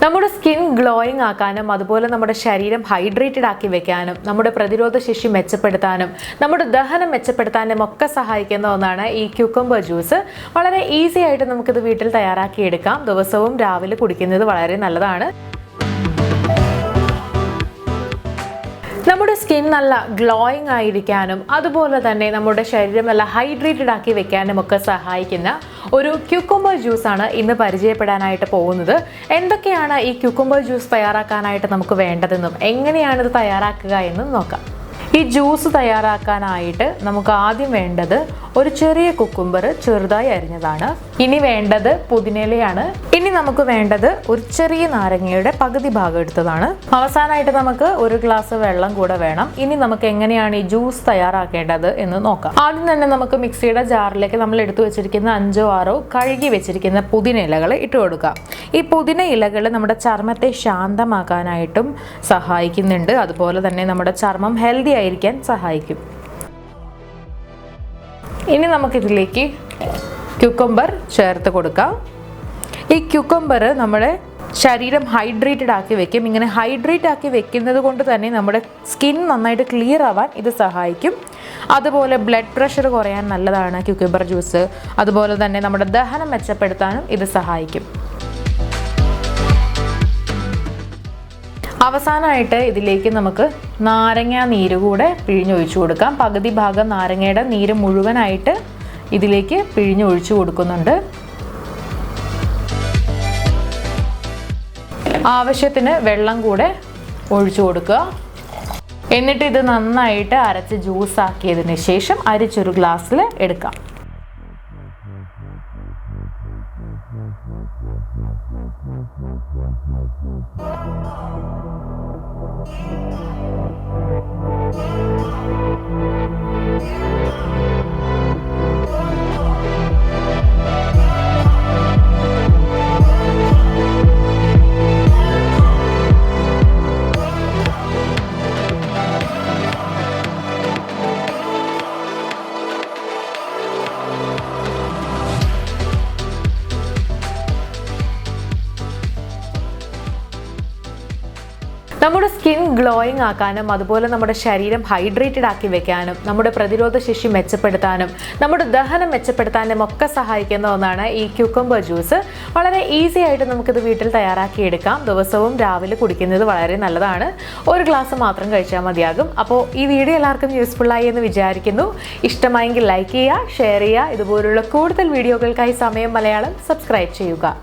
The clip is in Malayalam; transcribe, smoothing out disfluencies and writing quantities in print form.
നമ്മുടെ സ്കിൻ ഗ്ലോയിങ് ആക്കാനും അതുപോലെ നമ്മുടെ ശരീരം ഹൈഡ്രേറ്റഡ് ആക്കി വെക്കാനും നമ്മുടെ പ്രതിരോധ ശേഷി മെച്ചപ്പെടുത്താനും നമ്മുടെ ദഹനം മെച്ചപ്പെടുത്താനും ഒക്കെ സഹായിക്കുന്ന ഒന്നാണ് ഈ ക്യൂക്കംബർ ജ്യൂസ്. വളരെ ഈസി ആയിട്ട് നമുക്കിത് വീട്ടിൽ തയ്യാറാക്കിയെടുക്കാം. ദിവസവും രാവിലെ കുടിക്കുന്നത് വളരെ നല്ലതാണ്. നമ്മുടെ സ്കിൻ നല്ല ഗ്ലോയിങ് ആയിരിക്കാനും അതുപോലെ തന്നെ നമ്മുടെ ശരീരം നല്ല ഹൈഡ്രേറ്റഡ് ആക്കി വെക്കാനും ഒക്കെ സഹായിക്കുന്ന ഒരു ക്യൂക്കംബർ ജ്യൂസാണ് ഇന്ന് പരിചയപ്പെടാനായിട്ട് പോകുന്നത്. എന്തൊക്കെയാണ് ഈ ക്യൂക്കംബർ ജ്യൂസ് തയ്യാറാക്കാനായിട്ട് നമുക്ക് വേണ്ടതെന്നും എങ്ങനെയാണ് ഇത് തയ്യാറാക്കുക എന്നും നോക്കാം. ഈ ജ്യൂസ് തയ്യാറാക്കാനായിട്ട് നമുക്ക് ആദ്യം വേണ്ടത് ഒരു ചെറിയ കുക്കുംബർ ചെറുതായി അരിഞ്ഞതാണ്. ഇനി വേണ്ടത് പുതിനയിലയാണ്. ഇനി നമുക്ക് വേണ്ടത് ഒരു ചെറിയ നാരങ്ങയുടെ പകുതി ഭാഗം എടുത്തതാണ്. അവസാനമായിട്ട് നമുക്ക് ഒരു ഗ്ലാസ് വെള്ളം കൂടെ വേണം. ഇനി നമുക്ക് എങ്ങനെയാണ് ഈ ജ്യൂസ് തയ്യാറാക്കേണ്ടത് എന്ന് നോക്കാം. ആദ്യം തന്നെ നമുക്ക് മിക്സിയുടെ ജാറിലേക്ക് നമ്മൾ എടുത്തു വെച്ചിരിക്കുന്ന 5-6 കഴുകി വെച്ചിരിക്കുന്ന പുതിന ഇലകൾ ഇട്ട് കൊടുക്കാം. ഈ പുതിന ഇലകൾ നമ്മുടെ ചർമ്മത്തെ ശാന്തമാക്കാനായിട്ടും സഹായിക്കുന്നുണ്ട്. അതുപോലെ തന്നെ നമ്മുടെ ചർമ്മം ഹെൽത്തി ആയിരിക്കാൻ സഹായിക്കും. ഇനി നമുക്കിതിലേക്ക് ക്യൂക്കംബർ ചേർത്ത് കൊടുക്കാം. ഈ ക്യൂക്കംബർ നമ്മുടെ ശരീരം ഹൈഡ്രേറ്റഡ് ആക്കി വെക്കും. ഇങ്ങനെ ഹൈഡ്രേറ്റ് ആക്കി വെക്കുന്നത് കൊണ്ട് തന്നെ നമ്മുടെ സ്കിൻ നന്നായിട്ട് ക്ലിയർ ആവാൻ ഇത് സഹായിക്കും. അതുപോലെ ബ്ലഡ് പ്രഷർ കുറയാൻ നല്ലതാണ് ക്യൂക്കംബർ ജ്യൂസ്. അതുപോലെ തന്നെ നമ്മുടെ ദഹനം മെച്ചപ്പെടുത്താനും ഇത് സഹായിക്കും. അവസാനമായിട്ട് ഇതിലേക്ക് നമുക്ക് നാരങ്ങ നീര് കൂടെ പിഴിഞ്ഞൊഴിച്ചു കൊടുക്കാം. പകുതി ഭാഗം നാരങ്ങയുടെ നീര് മുഴുവനായിട്ട് ഇതിലേക്ക് പിഴിഞ്ഞൊഴിച്ചു കൊടുക്കുന്നുണ്ട്. ആവശ്യത്തിന് വെള്ളം കൂടെ ഒഴിച്ചു കൊടുക്കുക. എന്നിട്ട് ഇത് നന്നായിട്ട് അരച്ച് ജ്യൂസ് ആക്കിയതിന് ശേഷം അരിച്ചൊരു ഗ്ലാസ്സിൽ എടുക്കാം. നമ്മുടെ സ്കിൻ ഗ്ലോയിങ് ആക്കാനും അതുപോലെ നമ്മുടെ ശരീരം ഹൈഡ്രേറ്റഡ് ആക്കി വെക്കാനും നമ്മുടെ പ്രതിരോധ ശേഷി മെച്ചപ്പെടുത്താനും നമ്മുടെ ദഹനം മെച്ചപ്പെടുത്താനും ഒക്കെ സഹായിക്കുന്ന ഒന്നാണ് ഈ ക്യൂക്കംബർ ജ്യൂസ്. വളരെ ഈസി ആയിട്ട് നമുക്കിത് വീട്ടിൽ തയ്യാറാക്കിയെടുക്കാം. ദിവസവും രാവിലെ കുടിക്കുന്നത് വളരെ നല്ലതാണ്. ഒരു ഗ്ലാസ് മാത്രം കഴിച്ചാൽ മതിയാകും. അപ്പോൾ ഈ വീഡിയോ എല്ലാവർക്കും യൂസ്ഫുള്ളായി എന്ന് വിചാരിക്കുന്നു. ഇഷ്ടമായെങ്കിൽ ലൈക്ക് ചെയ്യുക, ഷെയർ ചെയ്യുക. ഇതുപോലുള്ള കൂടുതൽ വീഡിയോകൾക്കായി സമയം മലയാളം സബ്സ്ക്രൈബ് ചെയ്യുക.